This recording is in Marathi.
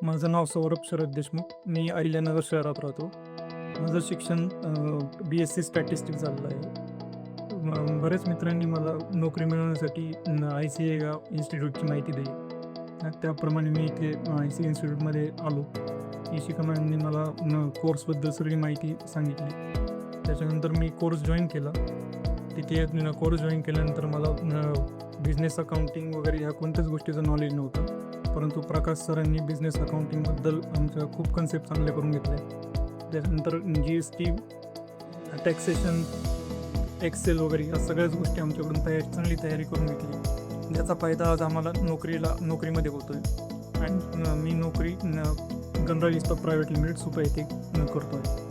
माझं नाव सौरभ शरद देशमुख. मी अहिल्यानगर शहरात राहतो. माझं शिक्षण BSc स्टॅटिस्टिक्स झालेलं आहे. बऱ्याच मित्रांनी मला नोकरी मिळवण्यासाठी ICA इन्स्टिट्यूटची माहिती दिली. त्याप्रमाणे मी इथे ICA इन्स्टिट्यूटमध्ये आलो. इशिका मॅमनी मला कोर्सबद्दल सगळी माहिती सांगितली. त्याच्यानंतर मी कोर्स जॉईन केला. तिथे कोर्स जॉईन केल्यानंतर मला बिझनेस अकाउंटिंग वगैरे ह्या कोणत्याच गोष्टीचं नॉलेज नव्हतं. परंतु प्रकाश सरांनी बिझनेस अकाउंटिंगबद्दल आमच्या खूप कन्सेप्ट चांगले करून घेतले. त्याच्यानंतर GST, टॅक्सेशन, एक्सेल वगैरे या सगळ्याच गोष्टी आमच्याकडून चांगली तयारी करून घेतली. ज्याचा फायदा आज आम्हाला नोकरीमध्ये होतो आहे. आणि मी नोकरी गणराज इस्पात प्रायव्हेट लिमिटेड सुपा येथे करतो आहे.